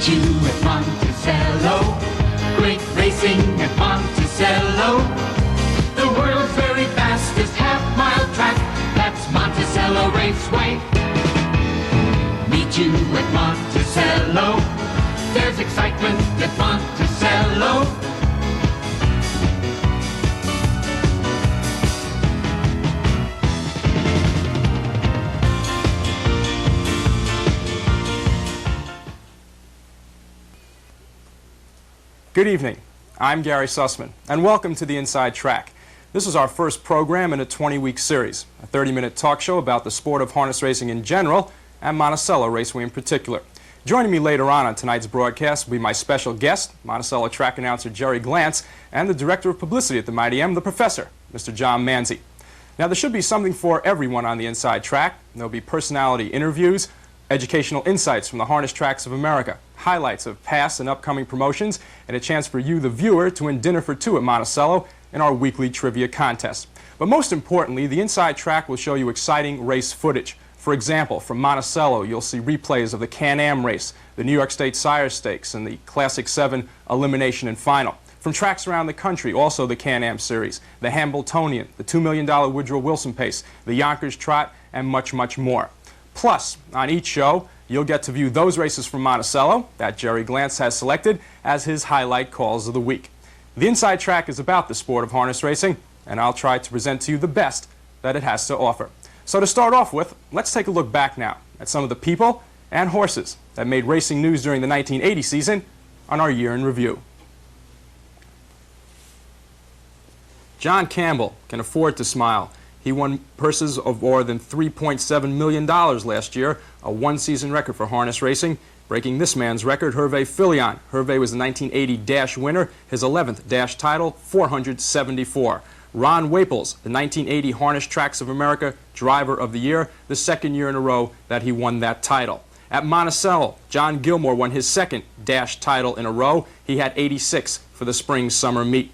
Meet you at Monticello. Great racing at Monticello. The world's very fastest half-mile track. That's Monticello Raceway. Meet you at Monticello. There's excitement at Monticello. Good evening. I'm Gary Sussman, and welcome to the Inside Track. This is our first program in a 20-week series, a 30-minute talk show about the sport of harness racing in general and Monticello Raceway in particular. Joining me later on tonight's broadcast will be my special guest, Monticello track announcer Jerry Glantz, and the Director of Publicity at the Mighty M, the Professor, Mr. John Manzi. Now, there should be something for everyone on the Inside Track. There'll be personality interviews, educational insights from the harness tracks of America, highlights of past and upcoming promotions, and a chance for you, the viewer, to win dinner for two at Monticello in our weekly trivia contest. But most importantly, the Inside Track will show you exciting race footage. For example, from Monticello, you'll see replays of the Can-Am race, the New York State Sire Stakes, and the Classic 7 Elimination and Final. From tracks around the country, also the Can-Am Series, the Hambletonian, the $2 million Woodrow Wilson Pace, the Yonkers Trot, and much, much more. Plus, on each show, you'll get to view those races from Monticello that Jerry Glantz has selected as his highlight calls of the week. The Inside Track is about the sport of harness racing, and I'll try to present to you the best that it has to offer. So to start off with, let's take a look back now at some of the people and horses that made racing news during the 1980 season on our year in review. John Campbell can afford to smile. He won purses of more than $3.7 million last year, a one-season record for harness racing, breaking this man's record, Hervé Filion. Hervé was the 1980 Dash winner, his 11th Dash title, 474. Ron Waples, the 1980 Harness Tracks of America Driver of the Year, the second year in a row that he won that title. At Monticello, John Gilmore won his second Dash title in a row. He had 86 for the spring-summer meet.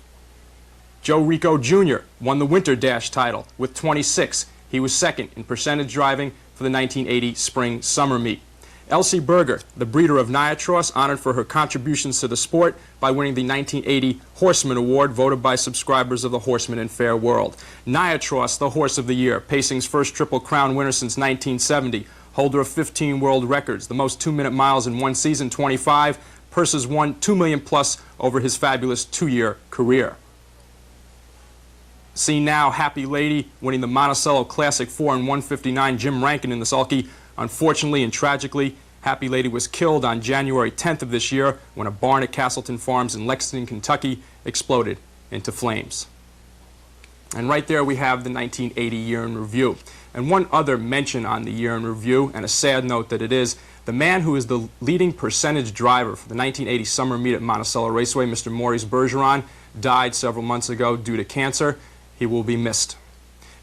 Joe Rico Jr. won the Winter Dash title with 26. He was second in percentage driving for the 1980 spring-summer meet. Elsie Berger, the breeder of Niatros, honored for her contributions to the sport by winning the 1980 Horseman Award, voted by subscribers of the Horseman and Fair World. Niatros, the Horse of the Year, Pacing's first Triple Crown winner since 1970, holder of 15 world records, the most 2-minute miles in one season, 25, purses won $2 million plus over his fabulous 2-year career. See now, Happy Lady winning the Monticello Classic 4 in 1:59, Jim Rankin in the sulky. Unfortunately and tragically, Happy Lady was killed on January 10th of this year when a barn at Castleton Farms in Lexington, Kentucky exploded into flames. And right there we have the 1980 year in review. And one other mention on the year in review, and a sad note that it is, the man who is the leading percentage driver for the 1980 summer meet at Monticello Raceway, Mr. Maurice Bergeron, died several months ago due to cancer. He will be missed.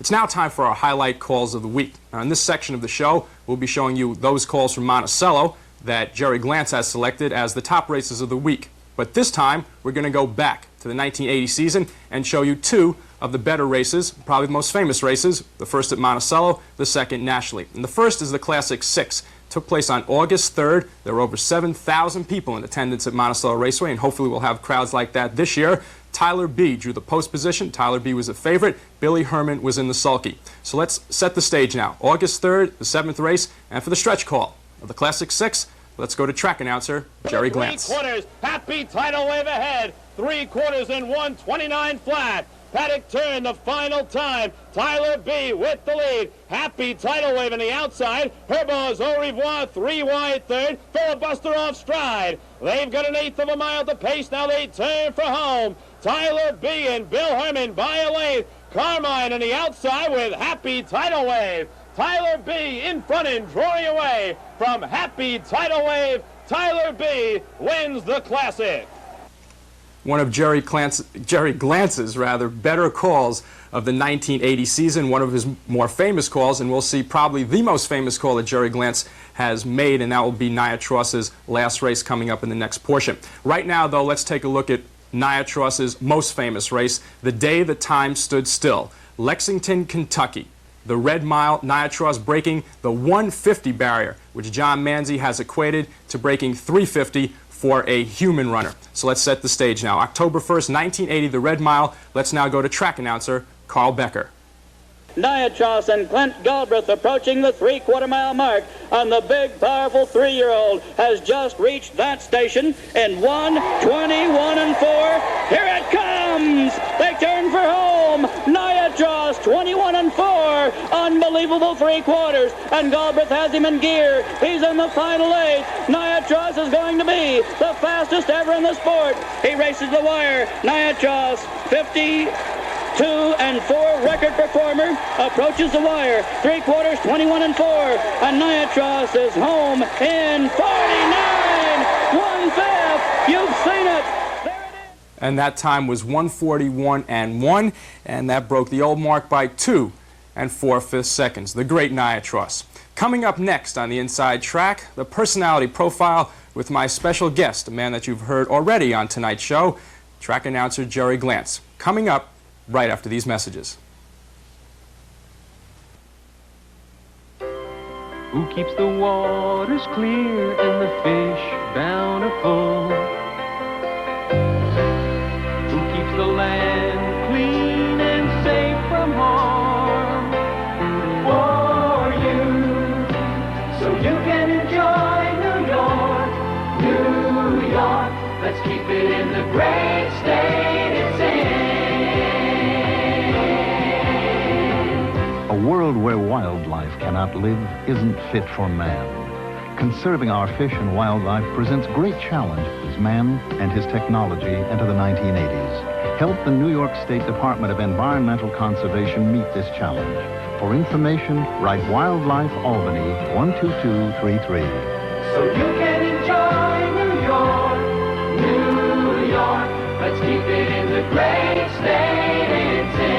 It's now time for our highlight calls of the week. Now, in this section of the show, we'll be showing you those calls from Monticello that Jerry Glantz has selected as the top races of the week. But this time, we're going to go back to the 1980 season and show you two of the better races, probably the most famous races, the first at Monticello, the second nationally. And the first is the Classic 6. It took place on August 3rd. There were over 7,000 people in attendance at Monticello Raceway, and hopefully we'll have crowds like that this year. Tyler B. drew the post position. Tyler B. was a favorite. Billy Herman was in the sulky. So let's set the stage now. August 3rd, the 7th race, and for the stretch call of the Classic 6, let's go to track announcer Jerry Glantz. 3/4, Happy Tidal Wave ahead. 3/4 in 1:29 flat. Paddock turn, the final time. Tyler B. with the lead. Happy Tidal Wave on the outside. Herbo's Au Revoir, 3 wide third. Filibuster off stride. They've got 1/8 of a mile to pace. Now they turn for home. Tyler B. and Bill Herman by a length. Carmine on the outside with Happy Tidal Wave. Tyler B. in front and drawing away from Happy Tidal Wave. Tyler B. wins the Classic. One of Jerry Glantz's better calls of the 1980 season, one of his more famous calls, and we'll see probably the most famous call that Jerry Glantz has made, and that will be Niatros's last race coming up in the next portion. Right now, though, let's take a look at Niatros's most famous race, the day the time stood still. Lexington, Kentucky. the Red Mile Niatros breaking the 150 barrier, which John Manzi has equated to breaking 350 for a human runner. So let's set the stage now. October 1st, 1980, the Red Mile. Let's now go to track announcer Carl Becker. Niatros and Clint Galbraith approaching the three-quarter-mile mark, and the big, powerful three-year-old has just reached that station in 1:21 and 4. Here it comes! They turn for home. Niatros 21 and 4. Unbelievable three-quarters, and Galbraith has him in gear. He's in the final 8. Niatros is going to be the fastest ever in the sport. He races the wire. Niatros 52 and 4 record performer approaches the wire. Three-quarters 21 and 4, and Niatros is home in 49 1/5. You've seen it. There it is. And that time was 1:41 and 1, and that broke the old mark by 2 4/5 seconds. The great Niatros. Coming up next on the Inside Track, the personality profile with my special guest, a man that you've heard already on tonight's show, track announcer Jerry Glantz. Coming up right after these messages. Who keeps the waters clear and the fish bountiful? Who keeps the land clean and safe from harm? For you, so you can enjoy New York, New York. Let's keep it in the great state it's in. A world where wildlife cannot live isn't fit for man. Conserving our fish and wildlife presents great challenge as man and his technology enter the 1980s. Help the New York State Department of Environmental Conservation meet this challenge. For information, write Wildlife Albany 12233. So you can enjoy New York, New York. Let's keep it in the great state it's in.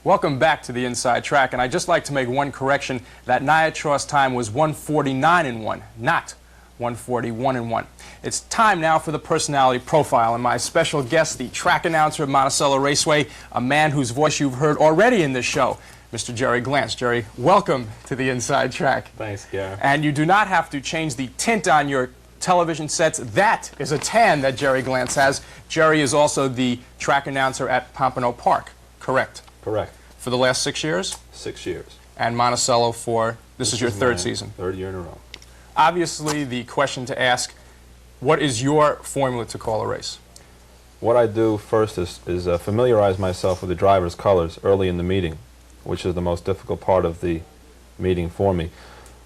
Welcome back to the Inside Track, and I'd just like to make one correction. That Niatros time was 1:49 and 1, not 1:41 and 1. It's time now for the personality profile, and my special guest, the track announcer of Monticello Raceway, a man whose voice you've heard already in this show, Mr. Jerry Glantz. Jerry, welcome to the Inside Track. Thanks, Gary. And you do not have to change the tint on your television sets. That is a tan that Jerry Glantz has. Jerry is also the track announcer at Pompano Park, correct? Correct. For the last 6 years? 6 years. And Monticello for, this is your third my season. Third year in a row. Obviously, the question to ask, what is your formula to call a race? What I do first is familiarize myself with the driver's colors early in the meeting, which is the most difficult part of the meeting for me.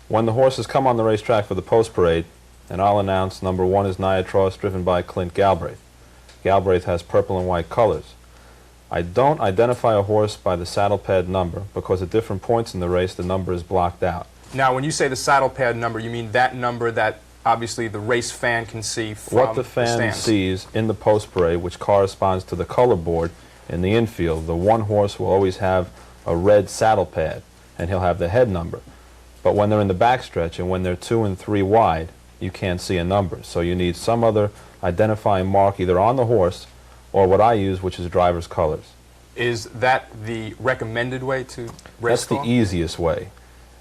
When the horses come on the racetrack for the post parade, and I'll announce number 1 is Niatros, driven by Clint Galbraith. Galbraith has purple and white colors. I don't identify a horse by the saddle pad number because at different points in the race the number is blocked out. Now, when you say the saddle pad number, you mean that number that obviously the race fan can see from what the fan stands. sees in the post parade, which corresponds to the color board in the infield. The one horse will always have a red saddle pad, and he'll have the head number. But when they're in the backstretch and when they're 2 and 3 wide, you can't see a number. So you need some other identifying mark either on the horse or what I use, which is driver's colors. Is that the recommended way to race That's the easiest way.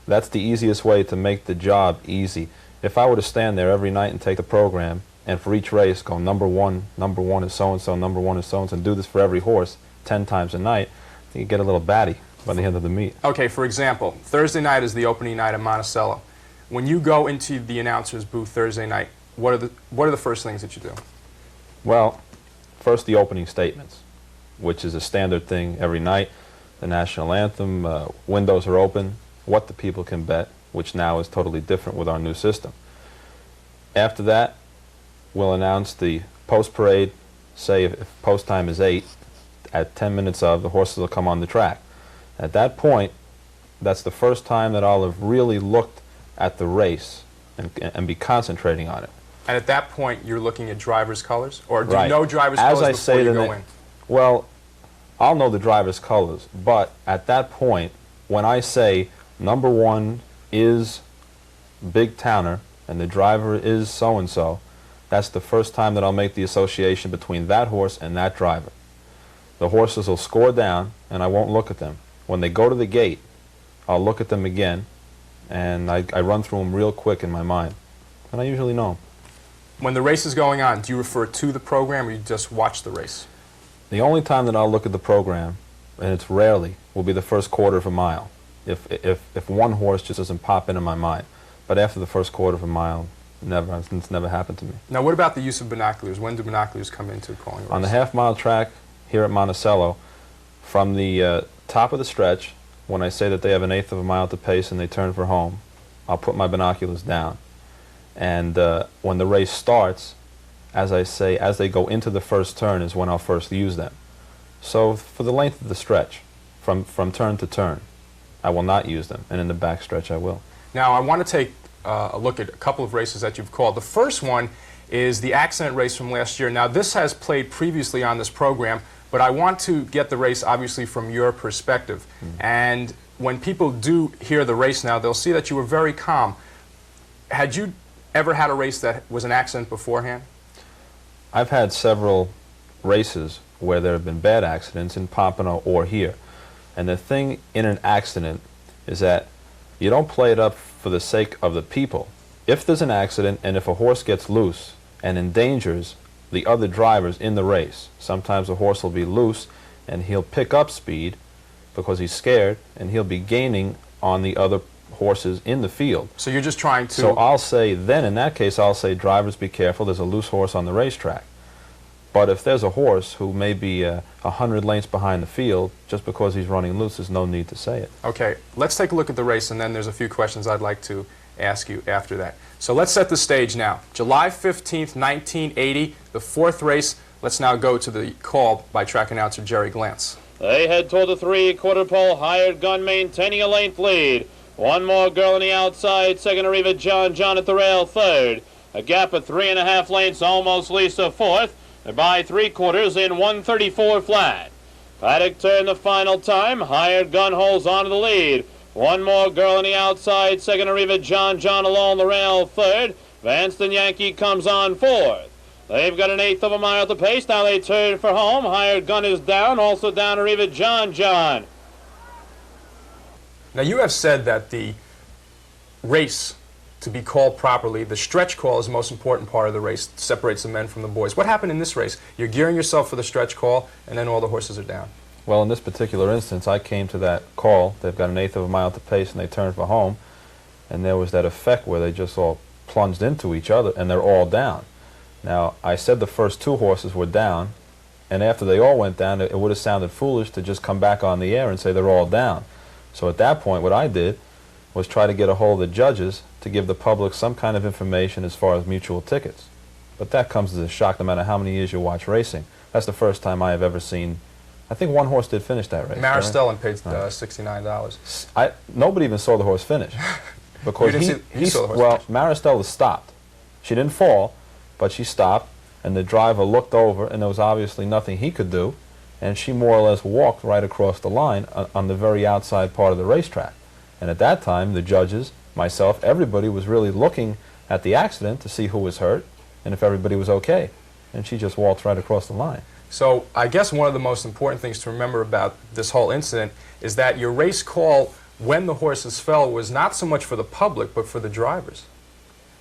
That's the easiest way to make the job easy. If I were to stand there every night and take the program, and for each race go number one is so-and-so, number 1 is so-and-so, and do this for every horse 10 times a night, you get a little batty by the end of the meet. Okay, for example, Thursday night is the opening night at Monticello. When you go into the announcer's booth Thursday night, what are the first things that you do? Well, first the opening statements, which is a standard thing every night. The national anthem, windows are open, what the people can bet, which now is totally different with our new system. After that, we'll announce the post parade. Say if post time is 8, at 10 minutes of, the horses will come on the track. At that point, that's the first time that I'll have really looked at the race and be concentrating on it. And at that point, you're looking at driver's colors? Or do Right. you know driver's As colors I before say you to go the- in? Well, I'll know the driver's colors, but at that point, when I say number 1 is Big Towner and the driver is so-and-so, that's the first time that I'll make the association between that horse and that driver. The horses will score down, and I won't look at them. When they go to the gate, I'll look at them again, and I run through them real quick in my mind, and I usually know them. When the race is going on, do you refer to the program or you just watch the race? The only time that I'll look at the program, and it's rarely, will be the first quarter of a mile. If one horse just doesn't pop into my mind. But after the first quarter of a mile, never. It's never happened to me. Now, what about the use of binoculars? When do binoculars come into calling a race? On the half-mile track here at Monticello, from the top of the stretch, when I say that they have an eighth of a mile to pace and they turn for home, I'll put my binoculars down. And when the race starts, as I say, as they go into the first turn is when I'll first use them. So for the length of the stretch, from turn to turn, I will not use them, and in the back stretch I will. Now, I want to take a look at a couple of races that you've called. The first one is the accident race from last year. Now, this has played previously on this program, but I want to get the race obviously from your perspective. And when people do hear the race now, they'll see that you were very calm. Had you ever had a race that was an accident beforehand? I've had several races where there have been bad accidents in Pompano or here. And the thing in an accident is that you don't play it up for the sake of the people. If there's an accident and if a horse gets loose and endangers the other drivers in the race, sometimes a horse will be loose and he'll pick up speed because he's scared, and he'll be gaining on the other horses in the field. So you're just trying to... So I'll say, then in that case, I'll say, drivers, be careful, there's a loose horse on the racetrack. But if there's a horse who may be 100 lengths behind the field, just because he's running loose, there's no need to say it. Okay, let's take a look at the race, and then there's a few questions I'd like to ask you after that. So let's set the stage now. July 15th, 1980, the fourth race. Let's now go to the call by track announcer Jerry Glantz. They head toward the three-quarter pole. Hired Gun maintaining a length lead. One more girl on the outside. Second, Arriva John at the rail. Third. A gap of 3.5 lengths, almost Lisa fourth. They're by 3/4 in 1:34 flat. Paddock turned the final time. Hired Gun holds on to the lead. One more girl on the outside. Second, Arriva John along the rail. Third. Vanston Yankee comes on fourth. They've got an eighth of a mile to pace. Now they turn for home. Hired Gun is down. Also down Arriva John. Now, you have said that the race, to be called properly, the stretch call is the most important part of the race, separates the men from the boys. What happened in this race? You're gearing yourself for the stretch call, and then all the horses are down. Well, in this particular instance, I came to that call. They've got an eighth of a mile to pace, and they turn for home. And there was that effect where they just all plunged into each other, and they're all down. Now, I said the first two horses were down, and after they all went down, it would have sounded foolish to just come back on the air and say they're all down. So at that point, what I did was try to get a hold of the judges to give the public some kind of information as far as mutual tickets. But that comes as a shock no matter how many years you watch racing. That's the first time I have ever seen. I think one horse did finish that race. Maristellen paid $69. Nobody even saw the horse finish. Because you saw the horse finish. Maristella stopped. She didn't fall, but she stopped, and the driver looked over, and there was obviously nothing he could do, and she more or less walked right across the line on the very outside part of the racetrack. And at that time, the judges, myself, everybody was really looking at the accident to see who was hurt and if everybody was okay. And she just walked right across the line. So I guess one of the most important things to remember about this whole incident is that your race call when the horses fell was not so much for the public but for the drivers,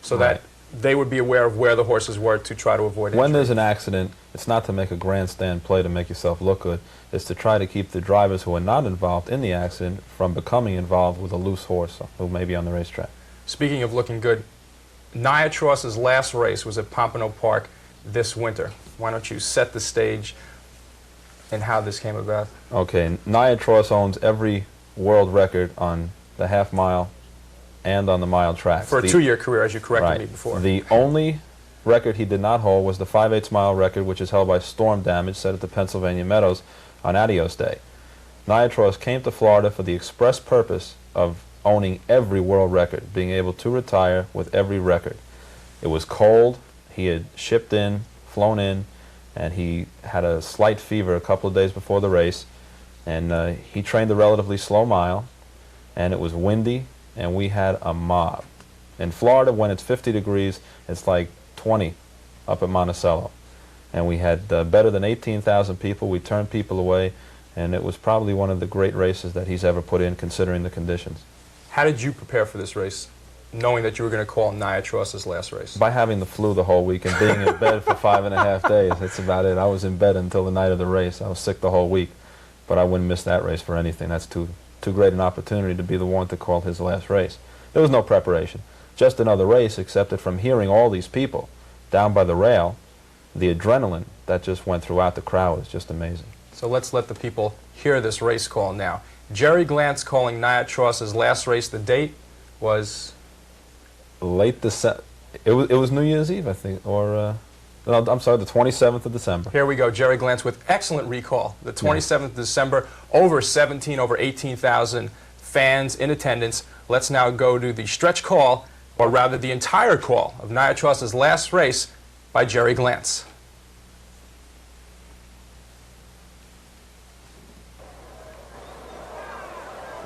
so that they would be aware of where the horses were to try to avoid injury. When there's an accident, it's not to make a grandstand play to make yourself look good. It's to try to keep the drivers who are not involved in the accident from becoming involved with a loose horse who may be on the racetrack. Speaking of looking good, Niatross's last race was at Pompano Park this winter. Why don't you set the stage and how this came about? Okay, Niatross owns every world record on the half mile and on the mile track. For a two-year career, as you corrected me before. The only record he did not hold was the 5/8 mile record, which is held by Storm Damage, set at the Pennsylvania Meadows on Adios Day. Niatross came to Florida for the express purpose of owning every world record, being able to retire with every record. It was cold. He had shipped in, flown in, and he had a slight fever a couple of days before the race. And he trained a relatively slow mile, and it was windy, and we had a mob. In Florida, when it's 50 degrees, it's like 20 up at Monticello. And we had better than 18,000 people. We turned people away, and it was probably one of the great races that he's ever put in, considering the conditions. How did you prepare for this race, knowing that you were going to call Nia Tross's last race? By having the flu the whole week and being in bed for 5.5 days. That's about it. I was in bed until the night of the race. I was sick the whole week, but I wouldn't miss that race for anything. That's too great an opportunity to be the one to call his last race. There was no preparation. Just another race, except that from hearing all these people down by the rail, the adrenaline that just went throughout the crowd was just amazing. So let's let the people hear this race call now. Jerry Glantz calling Nia Tross's last race. The date was late December. It was New Year's Eve, I think, or no, I'm sorry, the 27th of December. Here we go. Jerry Glantz with excellent recall. The 27th of December, over 18,000 fans in attendance. Let's now go to the stretch call, or rather the entire call of Nia Tross's last race by Jerry Glantz.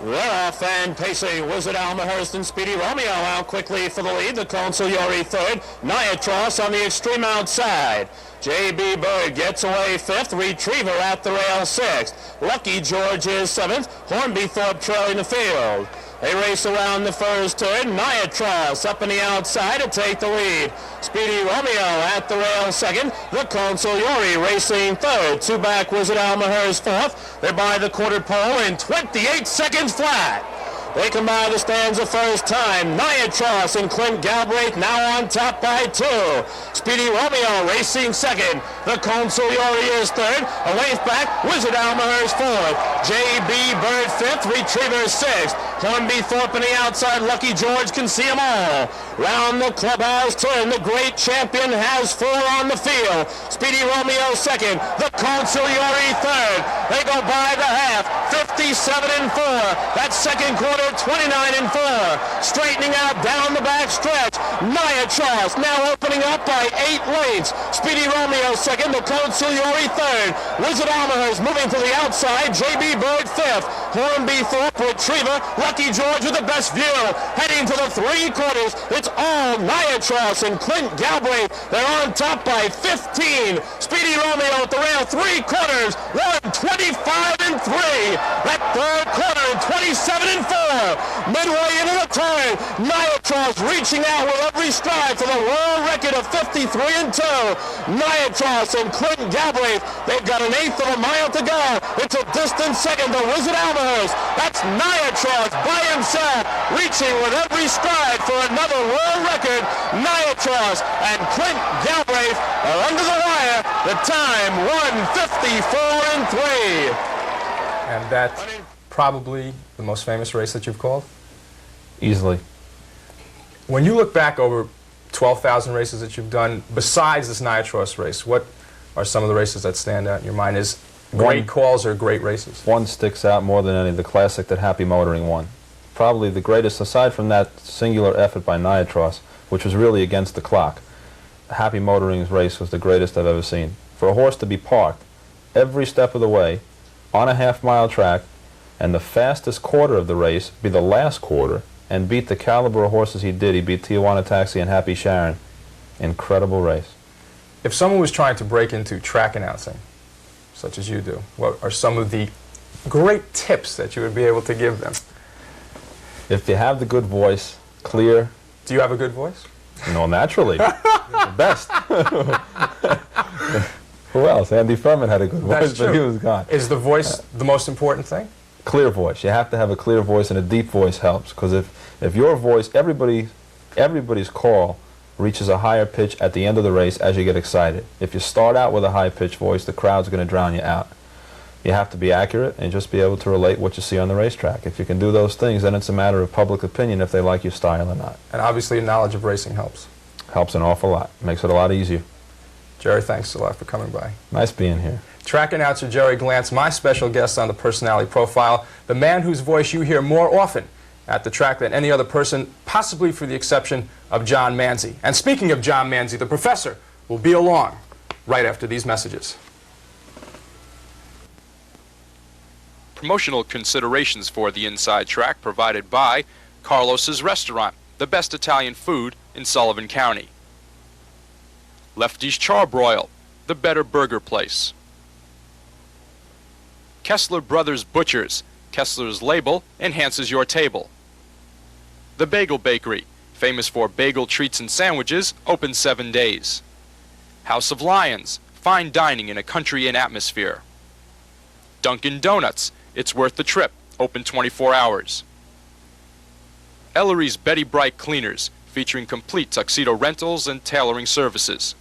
They're off and pacing. Wizard Almahurst and Speedy Romeo out quickly for the lead. The Consigliere third. Nia Tross on the extreme outside. J.B. Bird gets away fifth. Retriever at the rail sixth. Lucky George is seventh. Hornby Thorpe trailing the field. They race around the first turn. Nia Tross up on the outside to take the lead. Speedy Romeo at the rail second. The Consigliere racing third. Two back Wizard Almahurst fourth. They're by the quarter pole in 28 seconds flat. They come by the stanza first time. Nia Tross and Clint Galbraith now on top by two. Speedy Romeo racing second. The Consigliere is third. A length back, Wizard Almahurst fourth. J.B. Bird fifth. Retriever sixth. Hornby Thorpe on the outside. Lucky George can see them all. Round the clubhouse turn. The great champion has four on the field. Speedy Romeo second. The Consigliere third. They go by the half. 57-4. That second quarter, 29-4. Straightening out down the back stretch. Nia Tross now opening up by 8 lengths. Speedy Romeo second. The Consigliere third. Wizard Almahurst moving to the outside. J.B. Bird fifth. Hornby Thorpe Retriever. Lucky George with the best view. Heading to the three quarters. It's all Nia Tross and Clint Galbraith. They're on top by 15. Speedy Romeo at the rail. Three quarters. 1:25-3. That third quarter, 27-4. Midway into the turn, Nia Tross reaching out with every stride for the world record of 53-2. Nia Tross and Clint Galbraith, they've got an eighth of a mile to go. It's a distant second to Wizard Almahurst. That's Nia Tross by himself, reaching with every stride for another world record. Nia Tross and Clint Galbraith are under the wire. The time, 1:54-3. And that's probably the most famous race that you've called? Easily. When you look back over 12,000 races that you've done, besides this Nia Tross race, what are some of the races that stand out in your mind as great calls or great races? One sticks out more than any, the classic that Happy Motoring won. Probably the greatest, aside from that singular effort by Nia Tross, which was really against the clock. Happy Motoring's race was the greatest I've ever seen. For a horse to be parked every step of the way on a half-mile track, and the fastest quarter of the race be the last quarter, and beat the caliber of horses he did. He beat Tijuana Taxi and Happy Sharon. Incredible race. If someone was trying to break into track announcing, such as you do, what are some of the great tips that you would be able to give them? If you have the good voice, clear. Do you have a good voice? No, naturally. The best. Who else? Andy Furman had a good voice, but he was gone. Is the voice the most important thing? Clear voice. You have to have a clear voice, and a deep voice helps. Because if your voice, everybody's call reaches a higher pitch at the end of the race as you get excited. If you start out with a high-pitched voice, the crowd's going to drown you out. You have to be accurate and just be able to relate what you see on the racetrack. If you can do those things, then it's a matter of public opinion if they like your style or not. And obviously, knowledge of racing helps. Helps an awful lot. Makes it a lot easier. Jerry, thanks a lot for coming by. Nice being here. Track announcer Jerry Glantz, my special guest on the Personality Profile, the man whose voice you hear more often at the track than any other person, possibly for the exception of John Manzi. And speaking of John Manzi, the professor will be along right after these messages. Promotional considerations for the Inside Track provided by Carlos's Restaurant, the best Italian food in Sullivan County. Lefty's Charbroil, the better burger place. Kessler Brothers Butchers, Kessler's label enhances your table. The Bagel Bakery, famous for bagel treats and sandwiches, open 7 days. House of Lions, fine dining in a country inn atmosphere. Dunkin' Donuts, it's worth the trip, open 24 hours. Ellery's Betty Bright Cleaners, featuring complete tuxedo rentals and tailoring services.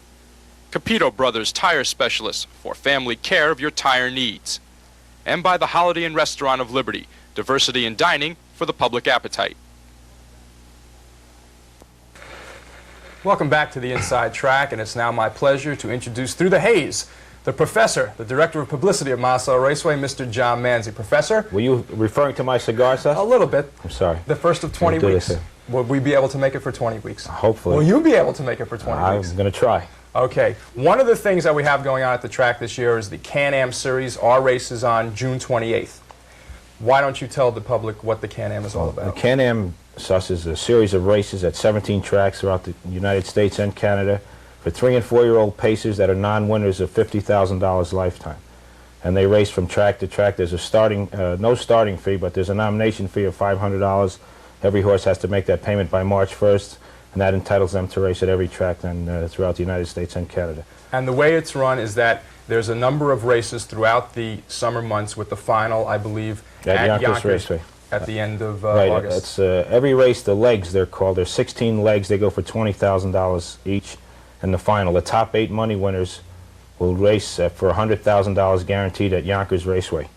Capito Brothers Tire Specialists, for family care of your tire needs. And by the Holiday Inn Restaurant of Liberty, diversity in dining for the public appetite. Welcome back to the Inside Track, and it's now my pleasure to introduce through the haze the professor, the director of publicity of Monticello Raceway, Mr. John Manzi. Professor? Were you referring to my cigar, Seth? A little bit. I'm sorry. The first of 20 weeks. Will we be able to make it for 20 weeks? Hopefully. Will you be able to make it for 20 weeks? I'm going to try. Okay. One of the things that we have going on at the track this year is the Can-Am Series. Our race is on June 28th. Why don't you tell the public what the Can-Am is all about? The Can-Am Suss is a series of races at 17 tracks throughout the United States and Canada for 3- and 4-year-old pacers that are non-winners of $50,000 lifetime. And they race from track to track. There's a no starting fee, but there's a nomination fee of $500. Every horse has to make that payment by March 1st, and that entitles them to race at every track then throughout the United States and Canada. And the way it's run is that there's a number of races throughout the summer months, with the final, I believe, at Yonkers Raceway. At the end of right, August. It's every race, the legs they're called. There's 16 legs. They go for $20,000 each. And the final, the top 8 money winners will race for $100,000 guaranteed at Yonkers Raceway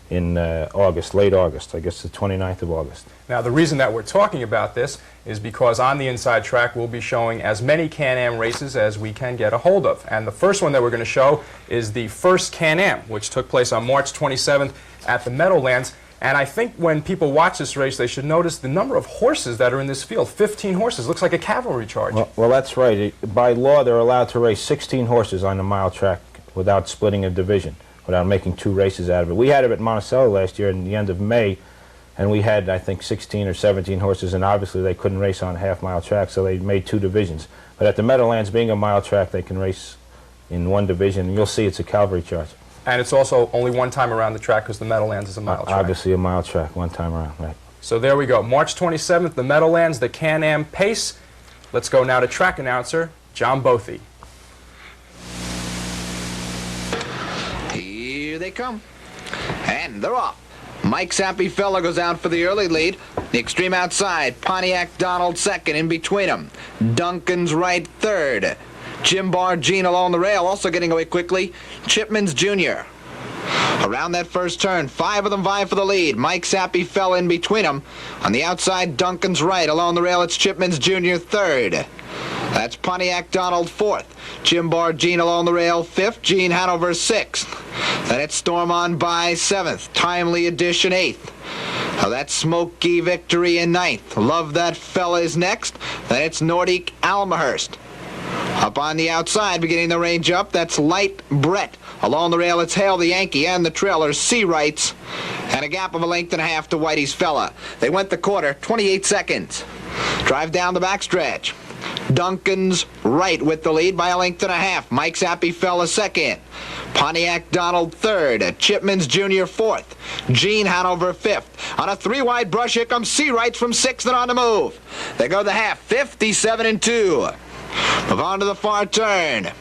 in August, late August, I guess the 29th of August. Now, the reason that we're talking about this is because on the Inside Track we'll be showing as many Can-Am races as we can get a hold of. And the first one that we're going to show is the first Can-Am, which took place on March 27th at the Meadowlands. And I think when people watch this race, they should notice the number of horses that are in this field. 15 horses. Looks like a cavalry charge. Well, that's right. By law, they're allowed to race 16 horses on a mile track without splitting a division, without making 2 races out of it. We had it at Monticello last year in the end of May, and we had, I think, 16 or 17 horses, and obviously they couldn't race on a half-mile track, so they made 2 divisions. But at the Meadowlands, being a mile track, they can race in 1 division, and you'll see it's a cavalry charge. And it's also only one time around the track because the Meadowlands is a mile track. Obviously a mile track, 1 time around, right. So there we go. March 27th, the Meadowlands, the Can-Am Pace. Let's go now to track announcer, John Bothy. Here they come. And they're off. Mike Sappy-Fella goes out for the early lead. The extreme outside, Pontiac Donald second. In between them, Duncan's right third. Jim Bar Jean along the rail, also getting away quickly. Chipman's Jr. Around that first turn, 5 of them vie for the lead. Mike Sappy fell in between them. On the outside, Duncan's right. Along the rail, it's Chipman's Jr. third. That's Pontiac Donald fourth. Jim Bar Jean along the rail, 5th. Gene Hanover 6th. Then it's Storm On By 7th. Timely Edition 8th. Now that's Smoky Victory in 9th. Love That Fella is next. Then it's Nordique Almahurst. Up on the outside, beginning the range up, that's Light Brett. Along the rail, it's Hail the Yankee and the trailers, Sea Rights. And a gap of 1.5 lengths to Whitey's Fella. They went the quarter, 28 seconds. Drive down the backstretch. Duncan's right with the lead by 1.5 lengths. Mike Sappy Fella second. Pontiac Donald third. Chipman's Jr. fourth. Gene Hanover fifth. On a 3-wide brush, here comes Sea Rights from 6th and on the move. They go the half, 57-2. Move on to the far turn.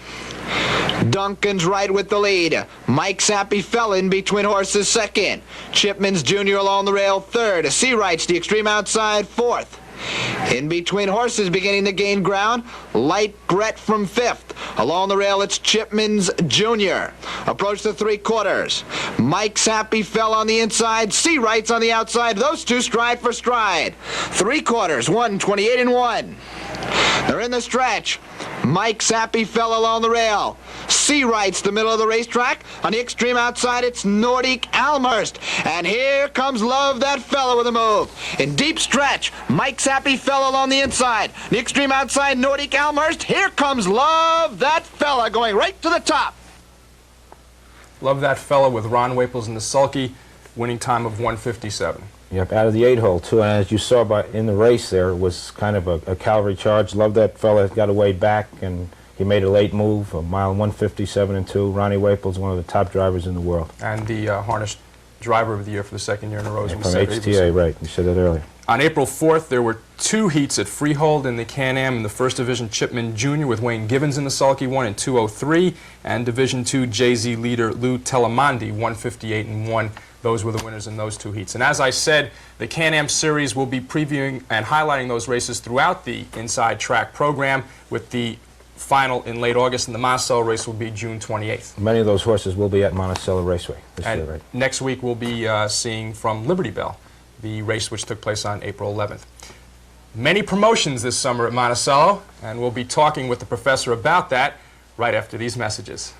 Duncan's right with the lead. Mike Sappy fell in between horses second. Chipman's Jr. along the rail third. Sea Rights the extreme outside fourth. In between horses beginning to gain ground, Light Gret from 5th. Along the rail, it's Chipman's Jr. Approach the 3/4. Mike Sappy fell on the inside, Sea Rights on the outside. Those two stride for stride. 3/4, 1:28-1. They're in the stretch. Mike Sappy fell along the rail. Sea Rights, the middle of the racetrack. On the extreme outside, it's Nordique Almhurst. And here comes Love That Fella with a move. In deep stretch, Mike Sappy fell along the inside. The extreme outside, Nordique Almhurst. Here comes Love That Fella going right to the top. Love That Fella with Ron Waples in the sulky, winning time of 1:57. Yep, out of the 8-hole, too. And as you saw in the race there, it was kind of a cavalry charge. Love That Fella got away back, and He made a late move, a mile 157 and 2. Ronnie Waple's one of the top drivers in the world. And the harness driver of the year for the second year in a row. From HTA, right. You said that earlier. On April 4th, there were 2 heats at Freehold in the Can-Am. In the First Division, Chipman Jr. with Wayne Gibbons in the sulky won in 2:03, and Division II JZ leader Lou Telemandi 158 and 1. Those were the winners in those 2 heats. And as I said, the Can-Am Series will be previewing and highlighting those races throughout the Inside Track program, with the final in late August, and the Monticello race will be June 28th. Many of those horses will be at Monticello Raceway this year, right? Next week we'll be seeing from Liberty Bell, the race which took place on April 11th. Many promotions this summer at Monticello, and we'll be talking with the professor about that right after these messages.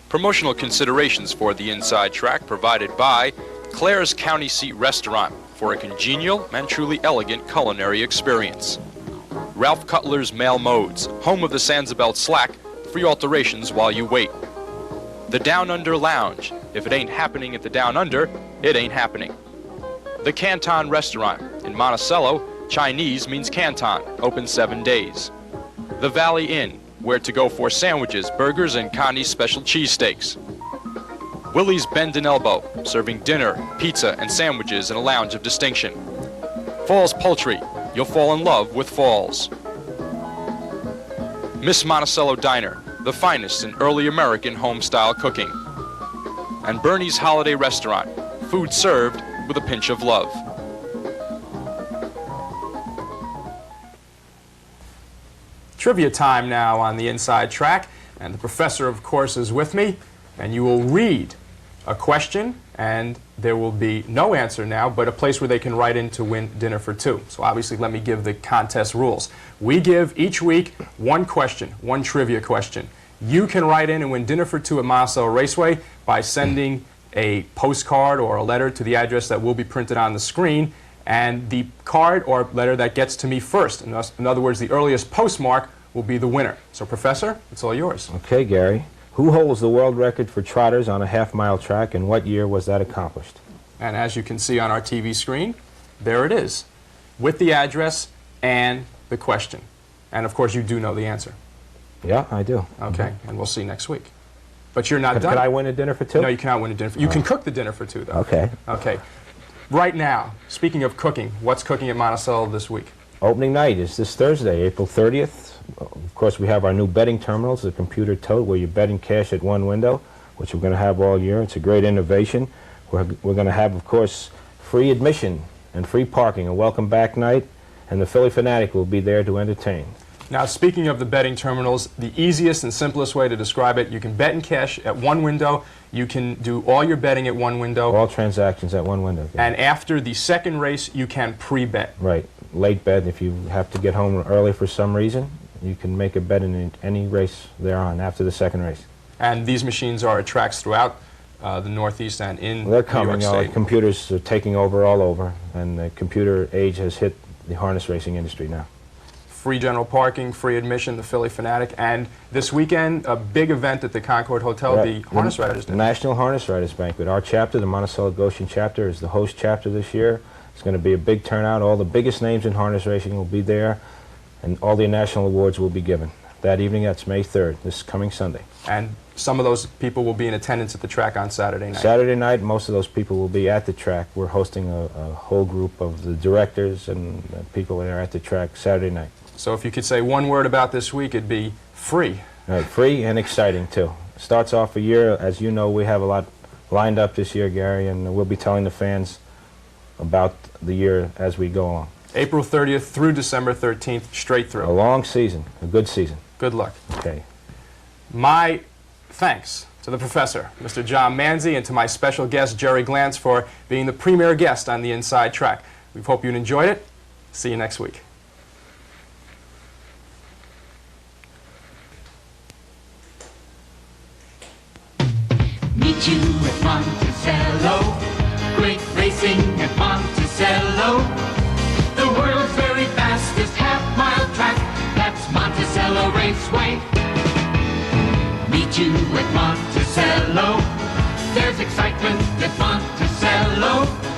Promotional considerations for the Inside Track provided by Clare's County Seat Restaurant for a congenial and truly elegant culinary experience. Ralph Cutler's Mail Modes, home of the Sandsabelt Slack, free alterations while you wait. The Down Under Lounge, if it ain't happening at the Down Under, it ain't happening. The Canton Restaurant, in Monticello, Chinese means Canton, open 7 days. The Valley Inn, where to go for sandwiches, burgers, and Connie's special cheesesteaks. Willie's Bend and Elbow, serving dinner, pizza, and sandwiches in a lounge of distinction. Falls Poultry, you'll fall in love with Falls. Miss Monticello Diner, the finest in early American home-style cooking. And Bernie's Holiday Restaurant, food served with a pinch of love. Trivia time now on the Inside Track, and the professor, of course, is with me, and you will read a question, and there will be no answer now, but a place where they can write in to win dinner for 2. So obviously, let me give the contest rules. We give each week 1 question, 1 trivia question. You can write in and win dinner for 2 at Monticello Raceway by sending a postcard or a letter to the address that will be printed on the screen, and the card or letter that gets to me first. In other words, the earliest postmark will be the winner. So, Professor, it's all yours. Okay, Gary. Who holds the world record for trotters on a half-mile track, and what year was that accomplished? And as you can see on our TV screen, there it is, with the address and the question. And of course, you do know the answer. Yeah, I do. Okay, and we'll see next week. But you're not done. Could I win a dinner for 2? No, you cannot win a dinner for 2. You can cook the dinner for 2, though. Okay. Okay. Right now, speaking of cooking, what's cooking at Monticello this week? Opening night is this Thursday, April 30th. Of course, we have our new betting terminals, the computer tote, where you bet in cash at one window, which we're going to have all year. It's a great innovation. We're going to have, of course, free admission and free parking, a welcome back night, and the Philly Fanatic will be there to entertain. Now, speaking of the betting terminals, the easiest and simplest way to describe it, you can bet in cash at one window, you can do all your betting at one window. All transactions at one window. Yeah. And after the second race, you can pre-bet. Right. Late bet, if you have to get home early for some reason, you can make a bet in any race they're on after the second race. And these machines are at tracks throughout the Northeast and in They're coming. New York State. Computers are taking over all over, and the computer age has hit the harness racing industry now. Free general parking, free admission, the Philly Fanatic, and this weekend, a big event at the Concord Hotel, Right. the Harness Riders The Dinner. National Harness Riders Banquet. Our chapter, the Monticello Goshen chapter, is the host chapter this year. It's going to be a big turnout. All the biggest names in harness racing will be there, and all the national awards will be given. That evening, that's May 3rd, this coming Sunday. And some of those people will be in attendance at the track on Saturday night. Saturday night, most of those people will be at the track. We're hosting a whole group of the directors and people that are at the track Saturday night. So if you could say one word about this week, it'd be free. Right, free and exciting, too. Starts off a year, as you know, we have a lot lined up this year, Gary, and we'll be telling the fans about the year as we go along. April 30th through December 13th, straight through. A long season, a good season. Good luck. Okay. My thanks to the professor, Mr. John Manzi, and to my special guest, Jerry Glantz, for being the premier guest on the Inside Track. We hope you enjoyed it. See you next week. Meet you at Monticello. Great racing at Monticello. The world's very fastest half-mile track. That's Monticello Raceway. Meet you at Monticello. There's excitement at Monticello.